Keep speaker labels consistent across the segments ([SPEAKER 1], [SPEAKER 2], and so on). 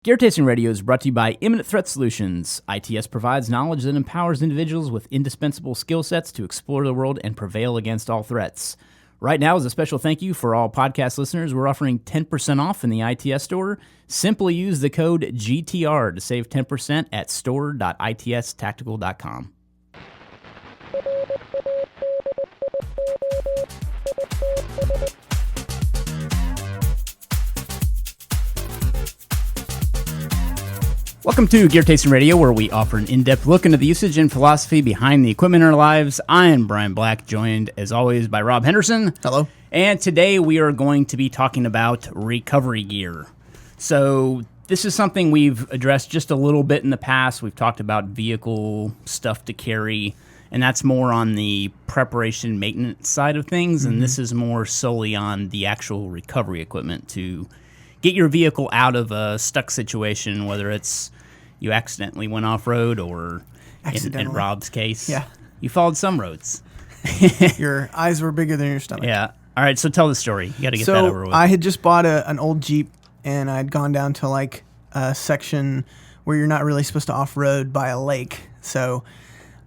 [SPEAKER 1] Gear Tasting Radio is brought to you by Imminent Threat Solutions. ITS provides knowledge that empowers individuals with indispensable skill sets to explore the world and prevail against all threats. Right now, as a special thank you for all podcast listeners, we're offering 10% off in the ITS store. Simply use the code GTR to save 10% at store.itstactical.com. Welcome to Gear Tasting Radio, where we offer an in-depth look into the usage and philosophy behind the equipment in our lives. I am Brian Black, joined as always by Rob Henderson.
[SPEAKER 2] Hello.
[SPEAKER 1] And today we are going to be talking about recovery gear. So this is something we've addressed just a little bit in the past. We've talked about vehicle stuff to carry, and that's more on the preparation maintenance side of things. And this is more solely on the actual recovery equipment to get your vehicle out of a stuck situation, whether it's you accidentally went off-road or, in Rob's case, you followed some roads.
[SPEAKER 2] Your eyes were bigger than your stomach.
[SPEAKER 1] Yeah. All right, so tell the story. You got to get that over with.
[SPEAKER 2] I had just bought an old Jeep, and I'd gone down to like a section where you're not really supposed to off-road by a lake. So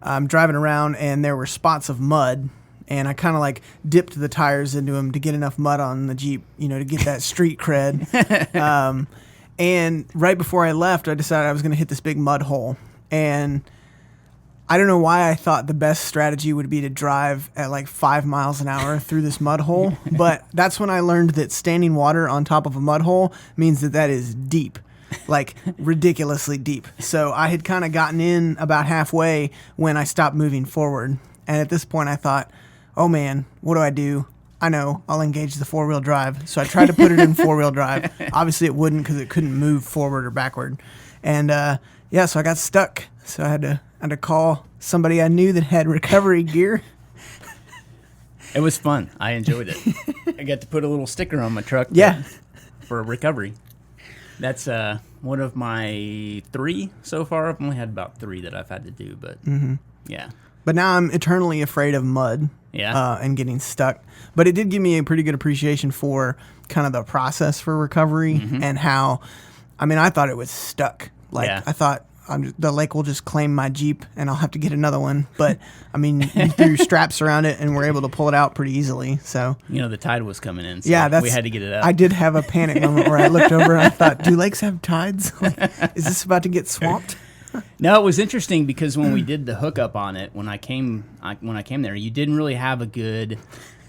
[SPEAKER 2] I'm driving around, and there were spots of mud, and I kind of like dipped the tires into them to get enough mud on the Jeep, to get that street cred. And right before I left, I decided I was going to hit this big mud hole. And I don't know why I thought the best strategy would be to drive at like 5 miles an hour through this mud hole. But that's when I learned that standing water on top of a mud hole means that is deep, like ridiculously deep. So I had kind of gotten in about halfway when I stopped moving forward. And at this point I thought, oh man, what do? I know, I'll engage the four-wheel drive. So I tried to put it in four-wheel drive. Obviously it wouldn't because it couldn't move forward or backward. And so I got stuck. So I had to call somebody I knew that had recovery gear.
[SPEAKER 1] It was fun. I enjoyed it. I got to put a little sticker on my truck for recovery. That's one of my 3 so far. I've only had about 3 that I've had to do, but yeah.
[SPEAKER 2] But now I'm eternally afraid of mud and getting stuck. But it did give me a pretty good appreciation for kind of the process for recovery and how, I thought it was stuck. I thought the lake will just claim my Jeep and I'll have to get another one. But, you threw straps around it and were able to pull it out pretty easily. So
[SPEAKER 1] the tide was coming in, so we had to get it out.
[SPEAKER 2] I did have a panic moment where I looked over and I thought, do lakes have tides? Is this about to get swamped?
[SPEAKER 1] No, it was interesting because when we did the hookup on it, when I came there, you didn't really have a good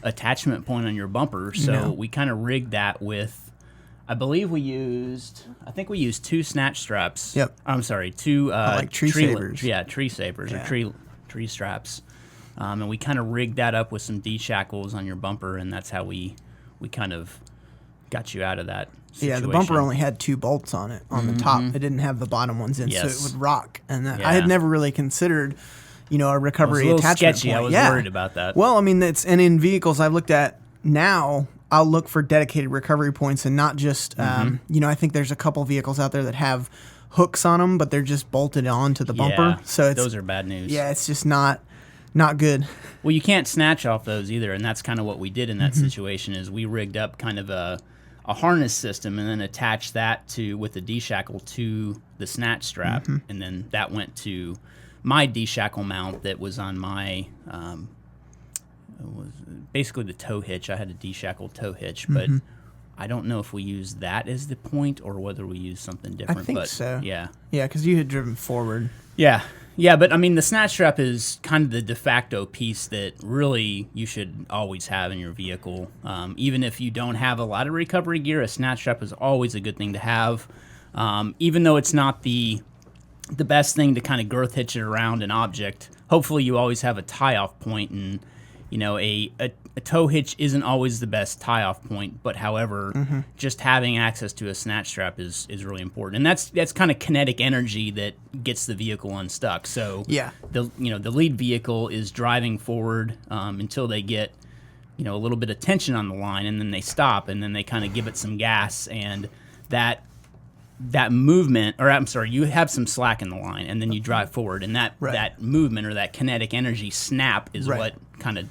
[SPEAKER 1] attachment point on your bumper, so we kind of rigged that with, I think we used 2 snatch straps.
[SPEAKER 2] Yep.
[SPEAKER 1] I'm sorry, 2
[SPEAKER 2] tree savers.
[SPEAKER 1] Yeah, tree savers or tree straps, and we kind of rigged that up with some D shackles on your bumper, and that's how we kind of got you out of that situation.
[SPEAKER 2] Yeah, the bumper only had 2 bolts on it on the top. It didn't have the bottom ones in, so it would rock. And I had never really considered, a recovery attachment
[SPEAKER 1] sketchy.
[SPEAKER 2] point.
[SPEAKER 1] I was worried about that.
[SPEAKER 2] Well, and in vehicles I've looked at now, I'll look for dedicated recovery points and not just, I think there's a couple vehicles out there that have hooks on them, but they're just bolted onto the bumper. So
[SPEAKER 1] those are bad news.
[SPEAKER 2] Yeah, it's just not good.
[SPEAKER 1] Well, you can't snatch off those either, and that's kind of what we did in that situation. Is we rigged up kind of a harness system and then attached that with the D-shackle to the snatch strap, and then that went to my D-shackle mount that was on my was basically the tow hitch. I had a D-shackle tow hitch, but I don't know if we used that as the point or whether we used something different.
[SPEAKER 2] I think so.
[SPEAKER 1] Yeah.
[SPEAKER 2] Yeah, because you had driven forward.
[SPEAKER 1] Yeah. Yeah, but the snatch strap is kind of the de facto piece that really you should always have in your vehicle. Even if you don't have a lot of recovery gear, a snatch strap is always a good thing to have. Even though it's not the best thing to kind of girth hitch it around an object, hopefully you always have a tie-off point, and a tow hitch isn't always the best tie-off point, but however, just having access to a snatch strap is really important, and that's kind of kinetic energy that gets the vehicle unstuck. So the lead vehicle is driving forward until they get a little bit of tension on the line, and then they stop, and then they kind of give it some gas, and that movement, or I'm sorry, you have some slack in the line, and then you drive forward, and that movement or that kinetic energy snap is what kind of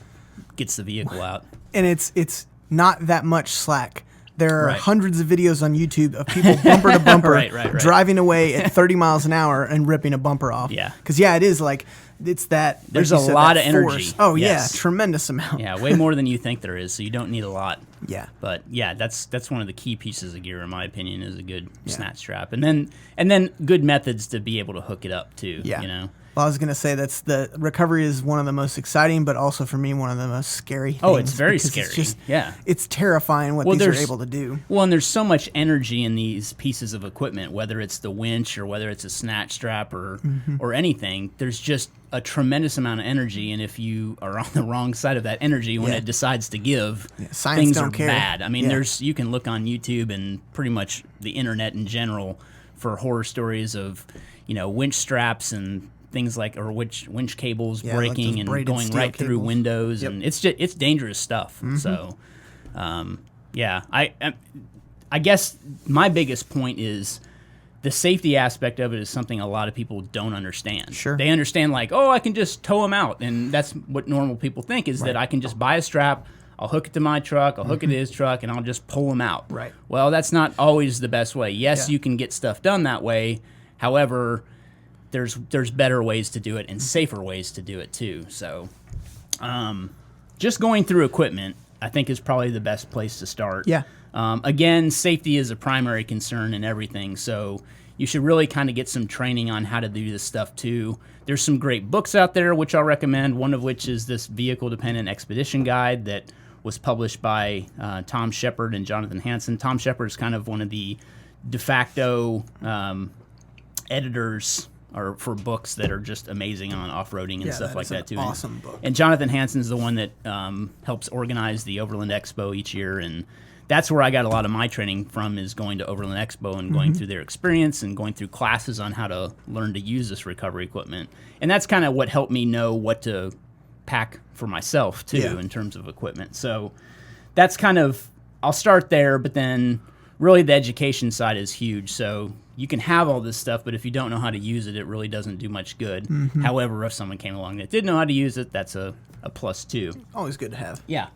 [SPEAKER 1] gets the vehicle out.
[SPEAKER 2] And it's not that much slack. There are
[SPEAKER 1] Right.
[SPEAKER 2] hundreds of videos on YouTube of people bumper to bumper
[SPEAKER 1] Right.
[SPEAKER 2] driving away at 30 miles an hour and ripping a bumper off.
[SPEAKER 1] Yeah.
[SPEAKER 2] Because, it is like, it's that. like
[SPEAKER 1] There's
[SPEAKER 2] you
[SPEAKER 1] a
[SPEAKER 2] said,
[SPEAKER 1] lot
[SPEAKER 2] that
[SPEAKER 1] of energy.
[SPEAKER 2] force. Oh,
[SPEAKER 1] Yes.
[SPEAKER 2] yeah. Tremendous amount.
[SPEAKER 1] Yeah, way more than you think there is, so you don't need a lot.
[SPEAKER 2] Yeah.
[SPEAKER 1] But yeah, that's one of the key pieces of gear, in my opinion, is a good snatch strap, and then good methods to be able to hook it up too.
[SPEAKER 2] Yeah.
[SPEAKER 1] You know.
[SPEAKER 2] Well, I was going to say the recovery is one of the most exciting, but also for me, one of the most scary things.
[SPEAKER 1] Oh, it's very
[SPEAKER 2] because
[SPEAKER 1] scary.
[SPEAKER 2] It's just,
[SPEAKER 1] Yeah.
[SPEAKER 2] It's terrifying what
[SPEAKER 1] Well,
[SPEAKER 2] these are
[SPEAKER 1] there's-
[SPEAKER 2] able to do.
[SPEAKER 1] Well, and there's so much energy in these pieces of equipment, whether it's the winch or whether it's a snatch strap or anything. There's just a tremendous amount of energy, and if you are on the wrong side of that energy when
[SPEAKER 2] Yeah.
[SPEAKER 1] it decides to give,
[SPEAKER 2] Science
[SPEAKER 1] things
[SPEAKER 2] don't
[SPEAKER 1] are
[SPEAKER 2] care.
[SPEAKER 1] bad. I mean,
[SPEAKER 2] Yeah.
[SPEAKER 1] you can look on YouTube and pretty much the internet in general for horror stories of, winch straps and things like, or winch cables
[SPEAKER 2] Yeah, like
[SPEAKER 1] breaking
[SPEAKER 2] those
[SPEAKER 1] and
[SPEAKER 2] braided
[SPEAKER 1] going
[SPEAKER 2] steel
[SPEAKER 1] right through
[SPEAKER 2] cables.
[SPEAKER 1] windows,
[SPEAKER 2] Yep.
[SPEAKER 1] and it's dangerous stuff. So, yeah, I guess my biggest point is the safety aspect of it is something a lot of people don't understand.
[SPEAKER 2] Sure.
[SPEAKER 1] They understand like, oh, I can just tow them out, and that's what normal people think is that I can just buy a strap, I'll hook it to my truck, I'll hook it to his truck, and I'll just pull them out.
[SPEAKER 2] Right.
[SPEAKER 1] Well, that's not always the best way. Yes,
[SPEAKER 2] Yeah.
[SPEAKER 1] you can get stuff done that way. However, there's better ways to do it and safer ways to do it too. So, just going through equipment, I think, is probably the best place to start.
[SPEAKER 2] Yeah.
[SPEAKER 1] Again, safety is a primary concern in everything, so you should really kind of get some training on how to do this stuff too. There's some great books out there, which I'll recommend, one of which is this Vehicle Dependent Expedition Guide that was published by Tom Shepard and Jonathan Hansen. Tom Shepard is kind of one of the de facto editors or for books that are just amazing on off-roading and stuff
[SPEAKER 2] that
[SPEAKER 1] like
[SPEAKER 2] is an
[SPEAKER 1] that too.
[SPEAKER 2] awesome book.
[SPEAKER 1] And Jonathan Hansen's the one that helps organize the Overland Expo each year, and that's where I got a lot of my training from, is going to Overland Expo and going through their experience and going through classes on how to learn to use this recovery equipment. And that's kind of what helped me know what to pack for myself too,
[SPEAKER 2] Yeah.
[SPEAKER 1] in terms of equipment. So that's kind of, I'll start there, but then really the education side is huge. So you can have all this stuff, but if you don't know how to use it, it really doesn't do much good. However, if someone came along that did know how to use it, that's a plus too.
[SPEAKER 2] Always good to have.
[SPEAKER 1] Yeah.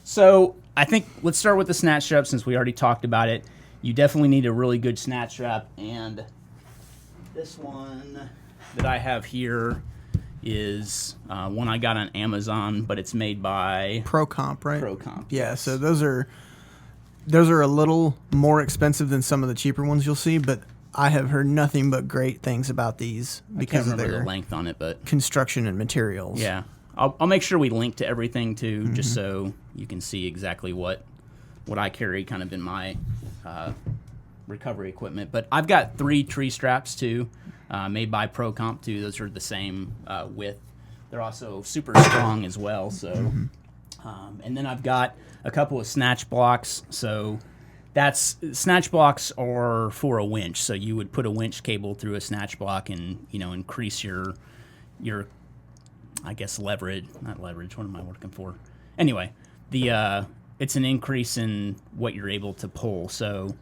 [SPEAKER 1] So I think let's start with the snatch strap, since we already talked about it. You definitely need a really good snatch strap, and this one that I have here is one I got on Amazon, but it's made by
[SPEAKER 2] Pro Comp, right?
[SPEAKER 1] Pro Comp.
[SPEAKER 2] Yeah, so those are a little more expensive than some of the cheaper ones you'll see, but I have heard nothing but great things about these
[SPEAKER 1] I can't
[SPEAKER 2] because of
[SPEAKER 1] remember
[SPEAKER 2] their
[SPEAKER 1] the length on it, but
[SPEAKER 2] construction and materials.
[SPEAKER 1] yeah. I'll make sure we link to everything too, just so you can see exactly what I carry kind of in my recovery equipment. But I've got 3 tree straps too, made by Pro Comp too. Those are the same width. They're also super strong as well. So, and then I've got a couple of snatch blocks. So snatch blocks are for a winch. So you would put a winch cable through a snatch block and increase your I guess not leverage. What am I working for? Anyway, it's an increase in what you're able to pull. So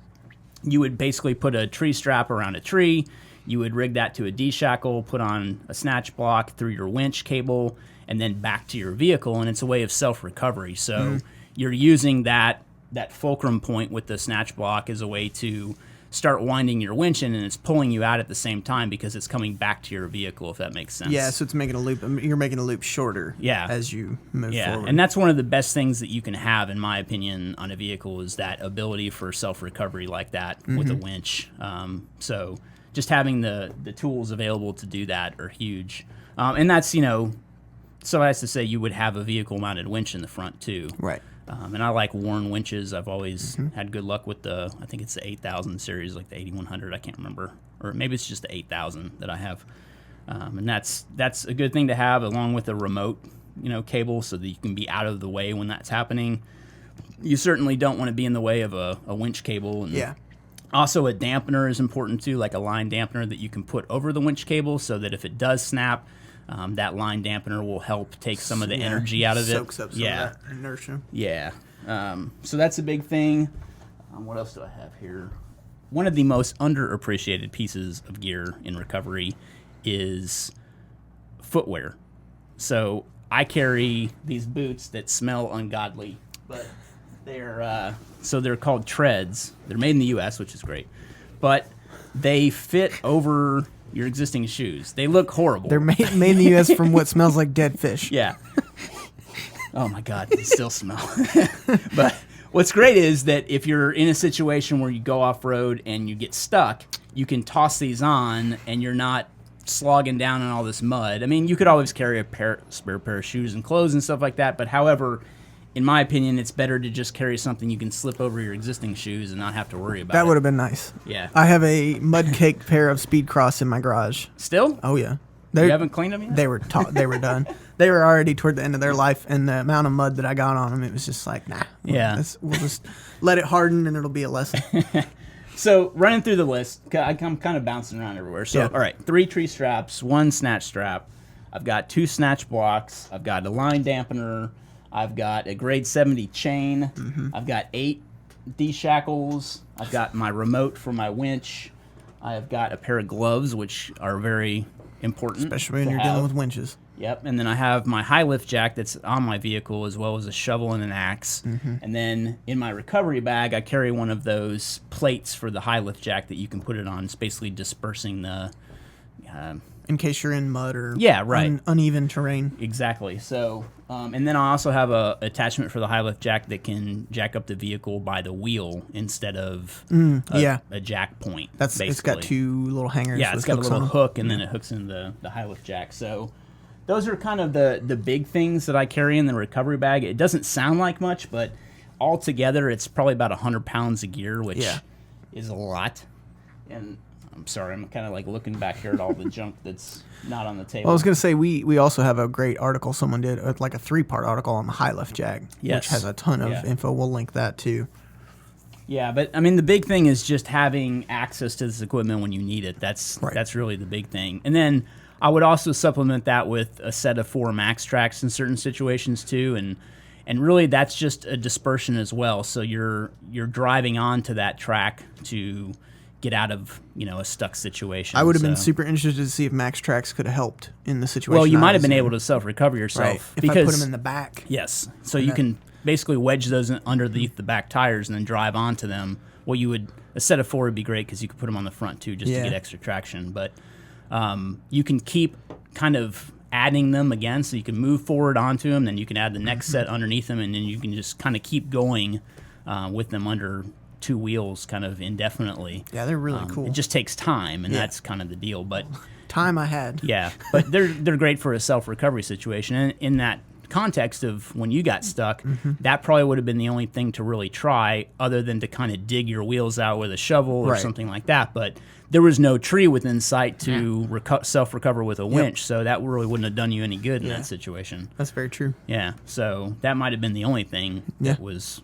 [SPEAKER 1] you would basically put a tree strap around a tree. You would rig that to a D-shackle, put on a snatch block through your winch cable, and then back to your vehicle. And it's a way of self-recovery. So you're using that fulcrum point with the snatch block as a way to start winding your winch in, and it's pulling you out at the same time because it's coming back to your vehicle, if that makes sense.
[SPEAKER 2] Yeah, so it's making a loop. You're making a loop shorter.
[SPEAKER 1] Yeah.
[SPEAKER 2] As you move forward.
[SPEAKER 1] And that's one of the best things that you can have, in my opinion, on a vehicle, is that ability for self-recovery like that with a winch. So just having the tools available to do that are huge. And that's, so as to say, you would have a vehicle-mounted winch in the front too.
[SPEAKER 2] Right.
[SPEAKER 1] And I like Warren winches. I've always had good luck with I think it's the 8000 series, like the 8100, I can't remember. Or maybe it's just the 8000 that I have. And that's a good thing to have, along with a remote, cable, so that you can be out of the way when that's happening. You certainly don't want to be in the way of a winch cable. And
[SPEAKER 2] Yeah.
[SPEAKER 1] also, a dampener is important too, like a line dampener that you can put over the winch cable, so that if it does snap, that line dampener will help take some of the energy out of it.
[SPEAKER 2] Soaks up some of that inertia.
[SPEAKER 1] Yeah. So that's a big thing. What else do I have here? One of the most underappreciated pieces of gear in recovery is footwear. So I carry these boots that smell ungodly, but They're called treads. They're made in the U.S., which is great, but they fit over your existing shoes. They look horrible.
[SPEAKER 2] They're made in the U.S. from what smells like dead fish.
[SPEAKER 1] Yeah. Oh my God, they still smell. But what's great is that if you're in a situation where you go off road and you get stuck, you can toss these on and you're not slogging down in all this mud. I mean, you could always carry a spare pair of shoes and clothes and stuff like that, but however, in my opinion, it's better to just carry something you can slip over your existing shoes and not have to worry about
[SPEAKER 2] That
[SPEAKER 1] it.
[SPEAKER 2] would have been nice.
[SPEAKER 1] Yeah.
[SPEAKER 2] I have a mud-caked pair of Speed Cross in my garage.
[SPEAKER 1] Still?
[SPEAKER 2] Oh, yeah.
[SPEAKER 1] You haven't cleaned them yet?
[SPEAKER 2] They were done. They were already toward the end of their life, and the amount of mud that I got on them, it was just like, nah. We'll just let it harden, and it'll be a lesson.
[SPEAKER 1] So, running through the list, I'm kind of bouncing around everywhere. So,
[SPEAKER 2] Yeah.
[SPEAKER 1] all right, 3 tree straps, 1 snatch strap. I've got 2 snatch blocks. I've got a line dampener. I've got a grade 70 chain.
[SPEAKER 2] Mm-hmm.
[SPEAKER 1] I've got 8 D-shackles. I've got my remote for my winch. I've got a pair of gloves, which are very important.
[SPEAKER 2] Especially when
[SPEAKER 1] to
[SPEAKER 2] you're
[SPEAKER 1] have.
[SPEAKER 2] dealing with winches.
[SPEAKER 1] Yep, and then I have my high lift jack that's on my vehicle, as well as a shovel and an axe.
[SPEAKER 2] Mm-hmm.
[SPEAKER 1] And then in my recovery bag, I carry one of those plates for the high lift jack that you can put it on. It's basically dispersing the...
[SPEAKER 2] In case you're in mud or
[SPEAKER 1] Yeah, right.
[SPEAKER 2] uneven terrain.
[SPEAKER 1] Exactly. So, and then I also have a attachment for the high lift jack that can jack up the vehicle by the wheel instead of a jack point.
[SPEAKER 2] It's got 2 little hangers.
[SPEAKER 1] Yeah, it's
[SPEAKER 2] with
[SPEAKER 1] got a
[SPEAKER 2] hooks
[SPEAKER 1] little
[SPEAKER 2] on 'em.
[SPEAKER 1] hook, and then it hooks in the high lift jack. So those are kind of the big things that I carry in the recovery bag. It doesn't sound like much, but altogether it's probably about 100 pounds of gear, which is a lot. And I'm sorry, I'm kind of like looking back here at all the junk that's not on the table.
[SPEAKER 2] Well, I was going to say, we also have a great article someone did, like a 3-part article on the high lift jack,
[SPEAKER 1] Yes.
[SPEAKER 2] which has a ton of info. We'll link that too.
[SPEAKER 1] Yeah, but I mean, the big thing is just having access to this equipment when you need it. That's really the big thing. And then I would also supplement that with a set of 4 max tracks in certain situations too, and really that's just a dispersion as well. So you're driving onto that track to get out of a stuck situation.
[SPEAKER 2] I would have been super interested to see if Max Tracks could have helped in the situation.
[SPEAKER 1] Well, you
[SPEAKER 2] I
[SPEAKER 1] might have
[SPEAKER 2] was
[SPEAKER 1] been
[SPEAKER 2] in.
[SPEAKER 1] able to self-recover yourself.
[SPEAKER 2] Right. If
[SPEAKER 1] because
[SPEAKER 2] I put them in the back.
[SPEAKER 1] Yes. So you can basically wedge those underneath the back tires and then drive onto them. Well, a set of 4 would be great because you could put them on the front too just to get extra traction. But you can keep kind of adding them again, so you can move forward onto them, then you can add the next set underneath them, and then you can just kind of keep going with them under 2 wheels kind of indefinitely.
[SPEAKER 2] Yeah, they're really cool.
[SPEAKER 1] It just takes time, and that's kind of the deal. But
[SPEAKER 2] time I had.
[SPEAKER 1] yeah, but they're great for a self-recovery situation. And in that context of when you got stuck, that probably would have been the only thing to really try other than to kind of dig your wheels out with a shovel or something like that. But there was no tree within sight to self-recover with a winch, so that really wouldn't have done you any good in that situation.
[SPEAKER 2] That's very true.
[SPEAKER 1] Yeah, so that might have been the only thing that was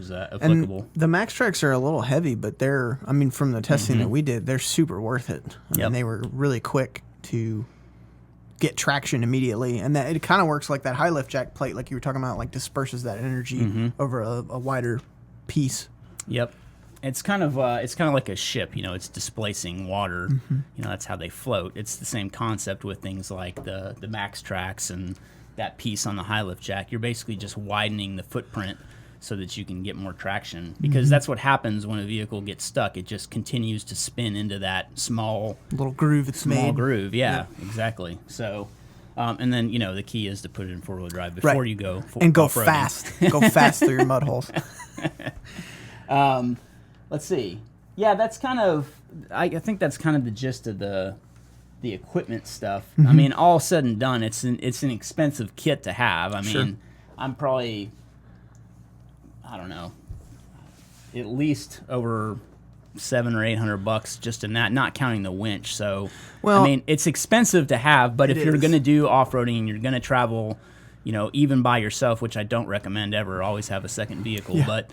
[SPEAKER 1] applicable.
[SPEAKER 2] And the Max Tracks are a little heavy, but from the testing that we did, they're super worth it. I mean, they were really quick to get traction immediately, and that it kind of works like that high lift jack plate, like you were talking about, like disperses that energy over a wider piece.
[SPEAKER 1] Yep. It's kind of like a ship, it's displacing water. That's how they float. It's the same concept with things like the Max Tracks and that piece on the high lift jack. You're basically just widening the footprint so that you can get more traction, because that's what happens when a vehicle gets stuck. It just continues to spin into that small
[SPEAKER 2] little groove it's
[SPEAKER 1] small
[SPEAKER 2] made.
[SPEAKER 1] groove. Yeah, exactly. So, and then the key is to put it in 4-wheel drive before you go
[SPEAKER 2] and go
[SPEAKER 1] off-roading.
[SPEAKER 2] fast. Go fast through your mud holes.
[SPEAKER 1] Let's see. Yeah, that's kind of. I think that's kind of the gist of the equipment stuff. I mean, all said and done, it's an expensive kit to have. I mean, I'm probably, I don't know, at least over $700 or $800 just in that, not counting the winch. So,
[SPEAKER 2] well,
[SPEAKER 1] I mean, it's expensive to have, but if you're going to do off-roading and you're going to travel, even by yourself, which I don't recommend ever, always have a second vehicle. But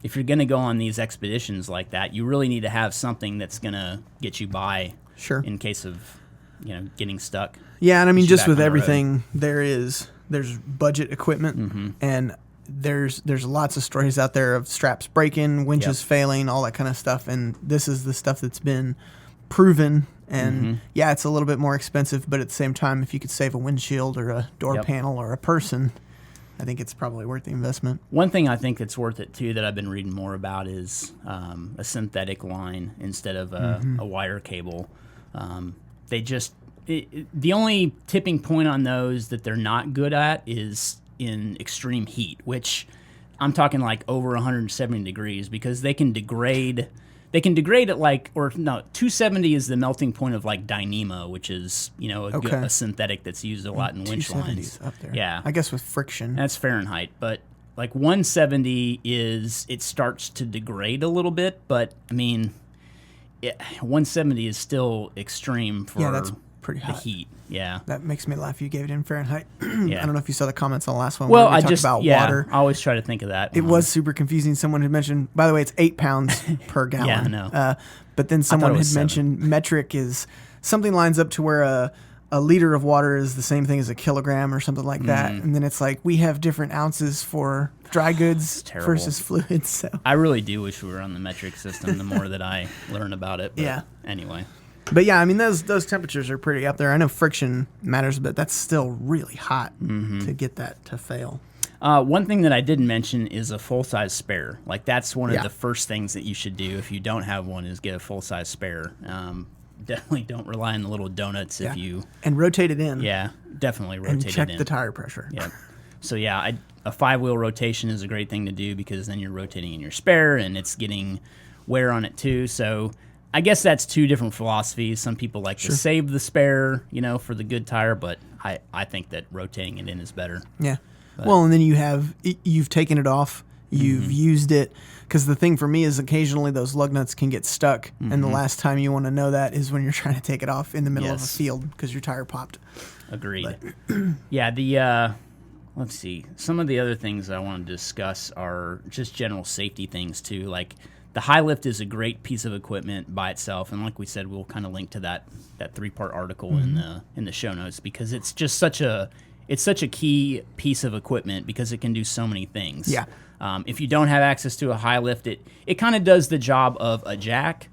[SPEAKER 1] if you're going to go on these expeditions like that, you really need to have something that's going to get you by in case of, getting stuck.
[SPEAKER 2] Yeah, and I mean, just with everything, there's budget equipment, and there's lots of stories out there of straps breaking, winches failing, all that kind of stuff, and this is the stuff that's been proven. And it's a little bit more expensive, but at the same time, if you could save a windshield or a door panel or a person, I think it's probably worth the investment.
[SPEAKER 1] One thing I think that's worth it too that I've been reading more about is a synthetic line instead of a wire cable. The only tipping point on those that they're not good at is in extreme heat, which I'm talking like over 170 degrees, because they can degrade. They can degrade at 270 is the melting point of like Dyneema, which is a synthetic that's used a lot in winch lines.
[SPEAKER 2] Up there.
[SPEAKER 1] Yeah,
[SPEAKER 2] I guess with friction.
[SPEAKER 1] that's Fahrenheit, but like 170 it starts to degrade a little bit, but I mean, 170 is still extreme for
[SPEAKER 2] that's pretty
[SPEAKER 1] the
[SPEAKER 2] hot.
[SPEAKER 1] heat. Yeah.
[SPEAKER 2] That makes me laugh. You gave it in Fahrenheit.
[SPEAKER 1] Yeah.
[SPEAKER 2] I don't know if you saw the comments on the last one.
[SPEAKER 1] Well,
[SPEAKER 2] where we
[SPEAKER 1] I
[SPEAKER 2] talked
[SPEAKER 1] just
[SPEAKER 2] about water.
[SPEAKER 1] I always try to think of that.
[SPEAKER 2] It was super confusing. Someone had mentioned, by the way, it's 8 pounds per gallon.
[SPEAKER 1] Yeah, I know.
[SPEAKER 2] But then someone
[SPEAKER 1] it
[SPEAKER 2] had
[SPEAKER 1] was 7.
[SPEAKER 2] mentioned metric is something lines up to where a liter of water is the same thing as a kilogram or something like that. And then it's like we have different ounces for dry goods versus fluids. So
[SPEAKER 1] I really do wish we were on the metric system the more that I learn about it. But
[SPEAKER 2] Yeah.
[SPEAKER 1] Anyway.
[SPEAKER 2] But yeah, I mean those temperatures are pretty up there. I know friction matters, but that's still really hot to get that to fail.
[SPEAKER 1] One thing that I didn't mention is a full-size spare. Like that's one of
[SPEAKER 2] Yeah.
[SPEAKER 1] the first things that you should do if you don't have one, is get a full-size spare. Definitely don't rely on the little donuts if you...
[SPEAKER 2] And rotate it in.
[SPEAKER 1] Yeah, definitely rotate
[SPEAKER 2] And check
[SPEAKER 1] it in.
[SPEAKER 2] the tire pressure.
[SPEAKER 1] Yeah. So yeah, a 5-wheel rotation is a great thing to do, because then you're rotating in your spare and it's getting wear on it too. So I guess that's two different philosophies. Some people like to save the spare, for the good tire, but I think that rotating it in is better.
[SPEAKER 2] Yeah. Well, and then you've taken it off, you've used it, because the thing for me is occasionally those lug nuts can get stuck, and the last time you want to know that is when you're trying to take it off in the middle of a field because your tire popped.
[SPEAKER 1] Agreed. Yeah, let's see. Some of the other things I want to discuss are just general safety things too. Like the high lift is a great piece of equipment by itself, and like we said, we'll kind of link to that 3-part article in the show notes, because it's just such a key piece of equipment, because it can do so many things.
[SPEAKER 2] Yeah.
[SPEAKER 1] If you don't have access to a high lift, it kind of does the job of a jack,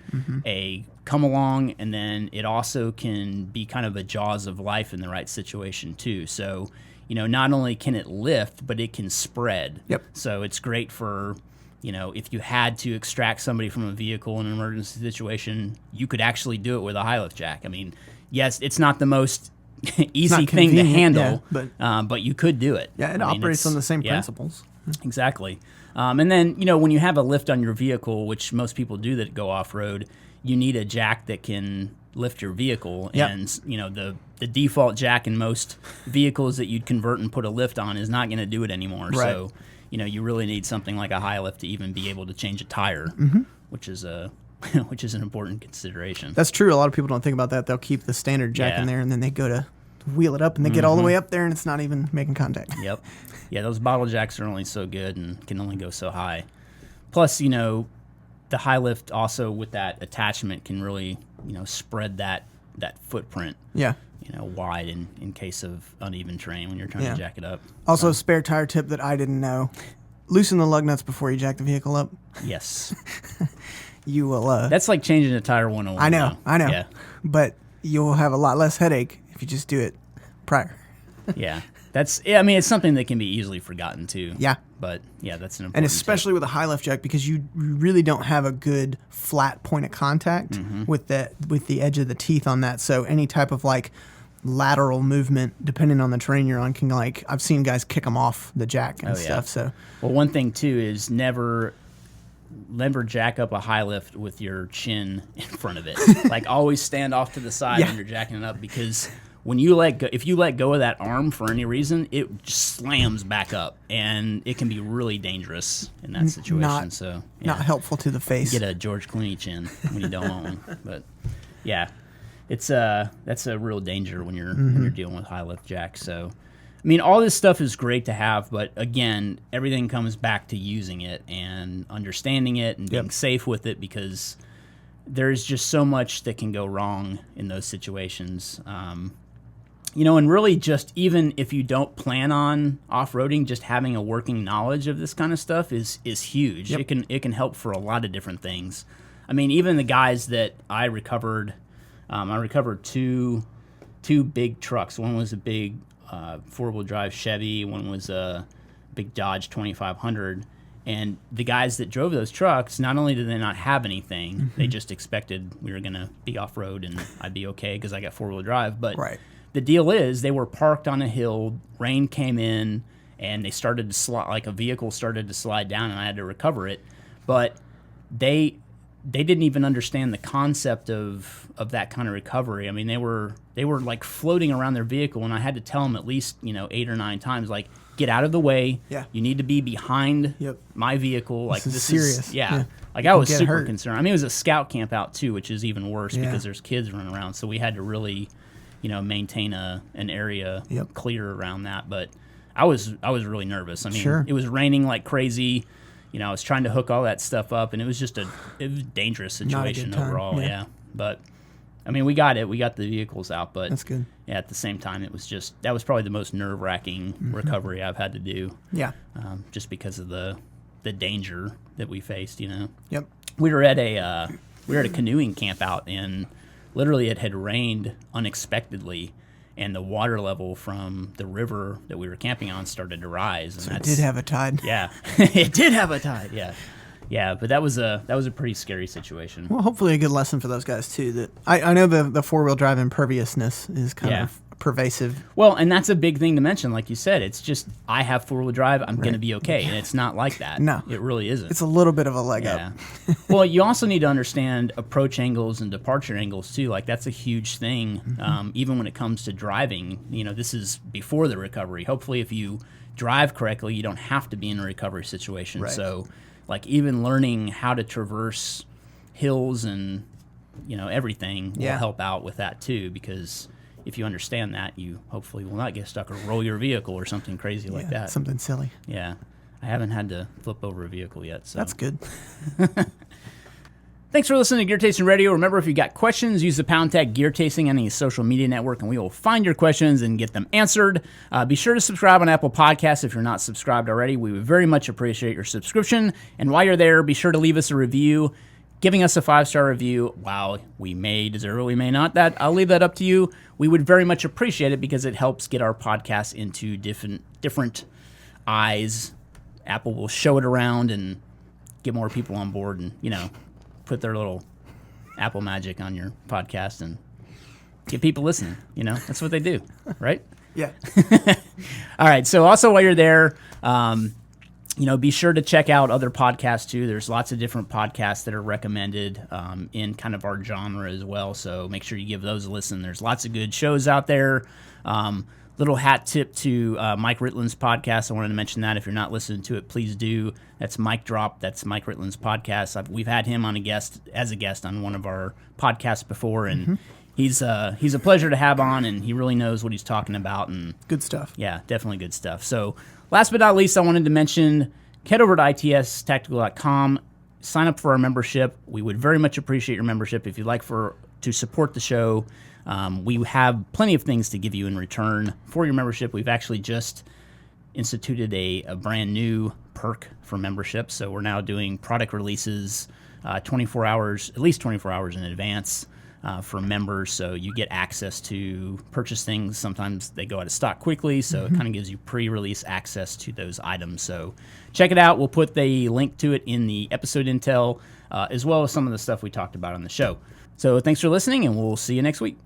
[SPEAKER 1] a come along, and then it also can be kind of a jaws of life in the right situation too. So, not only can it lift, but it can spread.
[SPEAKER 2] Yep.
[SPEAKER 1] So it's great for, if you had to extract somebody from a vehicle in an emergency situation, you could actually do it with a high lift jack. I mean, yes, it's not the most easy thing to handle, but you could do it.
[SPEAKER 2] Yeah, it operates on the same principles.
[SPEAKER 1] Exactly. And then, when you have a lift on your vehicle, which most people do that go off-road, you need a jack that can lift your vehicle.
[SPEAKER 2] Yep.
[SPEAKER 1] And, the default jack in most vehicles that you'd convert and put a lift on is not going to do it anymore.
[SPEAKER 2] Right.
[SPEAKER 1] So, you really need something like a high lift to even be able to change a tire, which is an important consideration.
[SPEAKER 2] That's true. A lot of people don't think about that. They'll keep the standard jack in there, and then they go to wheel it up, and they get all the way up there, and it's not even making contact.
[SPEAKER 1] Yep. Yeah, those bottle jacks are only so good and can only go so high. Plus, the high lift also with that attachment can really, spread that footprint,
[SPEAKER 2] Yeah.
[SPEAKER 1] wide in case of uneven terrain when you're trying to jack it up.
[SPEAKER 2] Also, spare tire tip that I didn't know: loosen the lug nuts before you jack the vehicle up.
[SPEAKER 1] Yes.
[SPEAKER 2] You will.
[SPEAKER 1] That's like changing a tire 101.
[SPEAKER 2] I know.
[SPEAKER 1] Yeah.
[SPEAKER 2] But you'll have a lot less headache if you just do it prior.
[SPEAKER 1] Yeah. It's something that can be easily forgotten too.
[SPEAKER 2] Yeah.
[SPEAKER 1] But yeah, that's an important
[SPEAKER 2] And especially with a high lift jack, because you really don't have a good flat point of contact with the edge of the teeth on that. So any type of lateral movement, depending on the terrain you're on, can I've seen guys kick them off the jack and stuff. So
[SPEAKER 1] well, one thing too is never jack up a high lift with your chin in front of it. Always stand off to the side when you're jacking it up, because when you if you let go of that arm for any reason, it just slams back up, and it can be really dangerous in that situation.
[SPEAKER 2] Not helpful to the face.
[SPEAKER 1] Get a George Clooney chin when you don't want one. But yeah, that's a real danger when you're dealing with high lift jacks. So all this stuff is great to have, but again, everything comes back to using it and understanding it and being safe with it, because there's just so much that can go wrong in those situations. And really just even if you don't plan on off-roading, just having a working knowledge of this kind of stuff is huge.
[SPEAKER 2] Yep.
[SPEAKER 1] It can help for a lot of different things. Even the guys that I recovered two big trucks. One was a big 4-wheel drive Chevy. One was a big Dodge 2500. And the guys that drove those trucks, not only did they not have anything, they just expected we were going to be off-road and I'd be okay because I got four-wheel drive. But the deal is they were parked on a hill, rain came in, and they started to slide, like a vehicle started to slide down, and I had to recover it. But they didn't even understand the concept of that kind of recovery. I mean, they were like floating around their vehicle, and I had to tell them at least 8 or 9 times, like, get out of the way.
[SPEAKER 2] Yeah.
[SPEAKER 1] You need to be behind my vehicle. Like,
[SPEAKER 2] this is serious.
[SPEAKER 1] Like, I was super concerned. I mean, it was a scout camp out too, which is even worse because there's kids running around. So we had to really, maintain an area clear around that. But I was really nervous. I mean, it was raining like crazy. I was trying to hook all that stuff up, and it was just it was a dangerous situation overall. Yeah. But I mean, we got it. We got the vehicles out, but
[SPEAKER 2] that's good.
[SPEAKER 1] Yeah, at the same time, it was that was probably the most nerve-wracking recovery I've had to do.
[SPEAKER 2] Yeah.
[SPEAKER 1] Just because of the danger that we faced.
[SPEAKER 2] Yep.
[SPEAKER 1] We were at a canoeing camp out, and literally it had rained unexpectedly, and the water level from the river that we were camping on started to rise. And
[SPEAKER 2] so it did have a tide.
[SPEAKER 1] Yeah, it did have a tide. Yeah. Yeah, but that was a pretty scary situation.
[SPEAKER 2] Well, hopefully a good lesson for those guys too. That I know the 4-wheel drive imperviousness is kind of pervasive.
[SPEAKER 1] Well, and that's a big thing to mention. Like you said, it's just I have 4-wheel drive, I'm going to be okay, and it's not like that.
[SPEAKER 2] No,
[SPEAKER 1] it really isn't.
[SPEAKER 2] It's a little bit of a leg up.
[SPEAKER 1] Well, you also need to understand approach angles and departure angles too. Like that's a huge thing, even when it comes to driving. This is before the recovery. Hopefully, if you drive correctly, you don't have to be in a recovery situation.
[SPEAKER 2] Right.
[SPEAKER 1] So. Like even learning how to traverse hills and everything will help out with that too, because if you understand that, you hopefully will not get stuck or roll your vehicle or something crazy like that.
[SPEAKER 2] Something silly.
[SPEAKER 1] Yeah. I haven't had to flip over a vehicle yet. So
[SPEAKER 2] that's good.
[SPEAKER 1] Thanks for listening to Gear Tasting Radio. Remember, if you got questions, use the # Gear Tasting on any social media network, and we will find your questions and get them answered. Be sure to subscribe on Apple Podcasts if you're not subscribed already. We would very much appreciate your subscription. And while you're there, be sure to leave us a review, giving us a 5-star review. Wow, we may deserve it, we may not. I'll leave that up to you. We would very much appreciate it because it helps get our podcast into different eyes. Apple will show it around and get more people on board and, put their little Apple magic on your podcast and get people listening. That's what they do, right?
[SPEAKER 2] Yeah.
[SPEAKER 1] All right. So also while you're there, be sure to check out other podcasts too. There's lots of different podcasts that are recommended in kind of our genre as well. So make sure you give those a listen. There's lots of good shows out there. Little hat tip to Mike Ritland's podcast. I wanted to mention that. If you're not listening to it, please do. That's Mike Drop. That's Mike Ritland's podcast. We've had him on as a guest on one of our podcasts before, and he's a pleasure to have on, and he really knows what he's talking about. And
[SPEAKER 2] good stuff.
[SPEAKER 1] Yeah, definitely good stuff. So last but not least, I wanted to mention, head over to itstactical.com, sign up for our membership. We would very much appreciate your membership if you'd like to support the show. We have plenty of things to give you in return for your membership. We've actually just instituted a brand new perk for membership. So we're now doing product releases at least 24 hours in advance for members. So you get access to purchase things. Sometimes they go out of stock quickly. So it kind of gives you pre-release access to those items. So check it out. We'll put the link to it in the episode intel, as well as some of the stuff we talked about on the show. So thanks for listening, and we'll see you next week.